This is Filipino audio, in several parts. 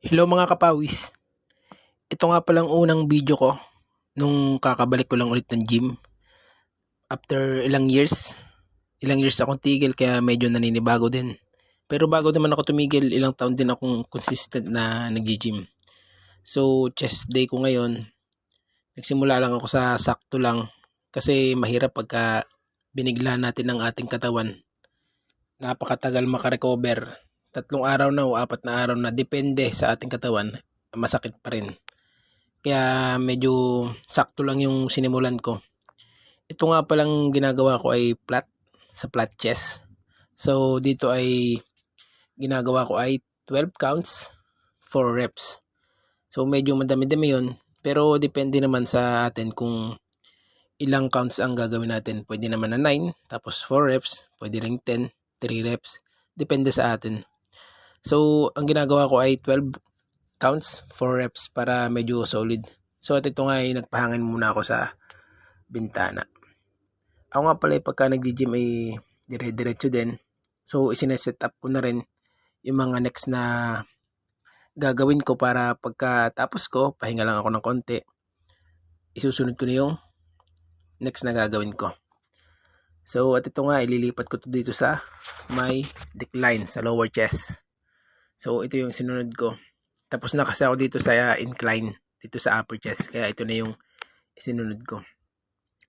Hello mga kapawis. Ito nga palang unang video ko nung kakabalik ko lang ulit ng gym. After ilang years akong tigil kaya medyo naninibago din. Pero bago naman ako tumigil, ilang taon din akong consistent na nag-gym. So chest day ko ngayon, nagsimula lang ako sa sakto lang kasi mahirap pagka binigla natin ang ating katawan. Napakatagal makarecover. 3 araw na o 4 na araw na, depende sa ating katawan, masakit pa rin. Kaya medyo sakto lang yung sinimulan ko. Ito nga palang ginagawa ko ay flat chest. So dito ay ginagawa ko ay 12 counts, 4 reps. So medyo madami-dami yun. Pero depende naman sa atin kung ilang counts ang gagawin natin. Pwede naman na 9, tapos 4 reps. Pwede ring 10, 3 reps. Depende sa atin. So ang ginagawa ko ay 12 counts, 4 reps para medyo solid. So at ito nga ay nagpahangin muna ako sa bintana. Ako nga pala pagka nag-gym ay dire-diretso din. So isineset up ko na rin yung mga next na gagawin ko para pagkatapos ko, pahinga lang ako ng konti. Isusunod ko na yung next na gagawin ko. So at ito nga, ililipat ko to dito sa may decline sa lower chest. So ito yung sinunod ko. Tapos na kasi ako dito sa incline, dito sa upper chest. Kaya ito na yung sinunod ko.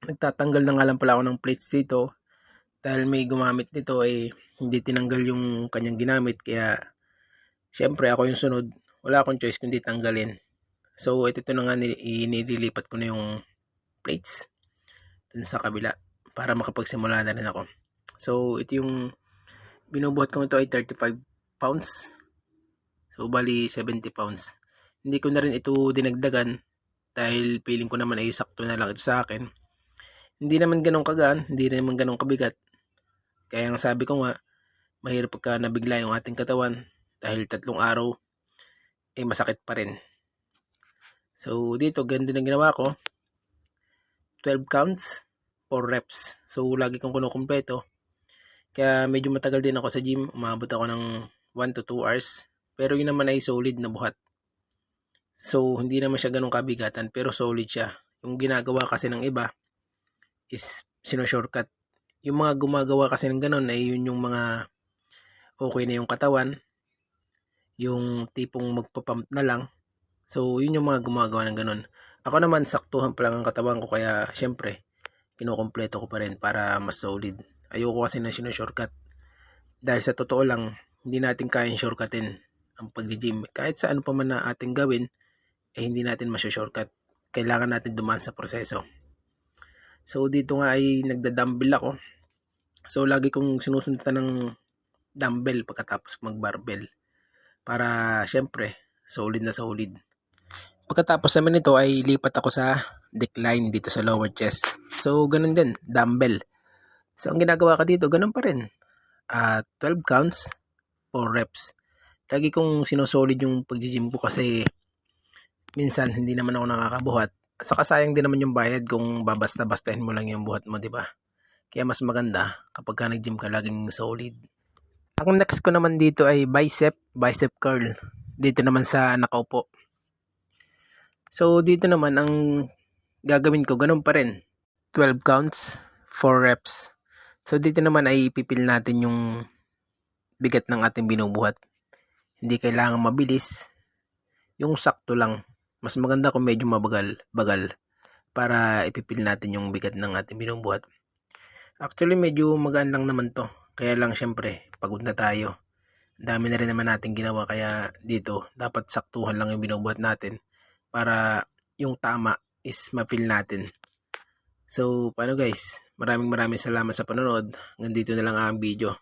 Nagtatanggal na nga lang pala ako ng plates dito. Dahil may gumamit nito ay hindi tinanggal yung kanyang ginamit. Kaya syempre ako yung sunod. Wala akong choice kundi tanggalin. So ito na nga, nililipat ko na yung plates dun sa kabila para makapagsimula na rin ako. So ito yung binubuhat ko, ito ay 35 pounds. So bali 70 pounds. Hindi ko na rin ito dinagdagan dahil feeling ko naman ay sakto na lang ito sa akin. Hindi naman ganun kagaan, hindi naman ganun kabigat. Kaya ang sabi ko nga, mahirap pagka nabigla yung ating katawan dahil 3 araw ay masakit pa rin. So dito, ganun din ang ginawa ko. 12 counts, 4 reps. So lagi kong kumpleto. Kaya medyo matagal din ako sa gym. Umabot ako ng 1 to 2 hours. Pero yun naman ay solid na buhat. So hindi naman siya ganun kabigatan pero solid siya. Yung ginagawa kasi ng iba is sino-shortcut. Yung mga gumagawa kasi ng ganun ay yun yung mga okay na yung katawan. Yung tipong magpapump na lang. So yun yung mga gumagawa ng ganun. Ako naman saktuhan pa lang ang katawan ko kaya syempre kinukumpleto ko pa rin para mas solid. Ayoko kasi na sino-shortcut. Dahil sa totoo lang, hindi natin kayang shortcutin ang pag-gym. Kahit sa ano pa man na ating gawin, hindi natin masya-shortcut. Kailangan natin dumaan sa proseso. So dito nga ay nagda-dumbbell ako. So lagi kong sinusundan ng dumbbell pagkatapos mag-barbell. Para syempre, solid na solid. Pagkatapos naman ito ay lipat ako sa decline dito sa lower chest. So ganun din, dumbbell. So ang ginagawa ko dito, ganun pa rin. 12 counts, 4 reps. Lagi kong sinosolid yung pag-gym ko kasi minsan hindi naman ako nakakabuhat. Saka sayang din naman yung bayad kung babasta-bastahin mo lang yung buhat mo, di ba? Kaya mas maganda kapag ka nag-gym ka, laging solid. Ang next ko naman dito ay bicep curl. Dito naman sa nakaupo. So dito naman ang gagawin ko, ganun pa rin. 12 counts, 4 reps. So dito naman ay ipipil natin yung bigat ng ating binubuhat. Hindi kailangan mabilis. Yung sakto lang. Mas maganda kung medyo mabagal para ipipil natin yung bigat ng ating binubuhat. Actually medyo magaan lang naman to. Kaya lang syempre pagod na tayo. Dami na rin naman natin ginawa kaya dito dapat saktuhan lang yung binubuhat natin para yung tama is ma-feel natin. So paano guys? Maraming salamat sa panonood. Hanggang dito na lang ang video.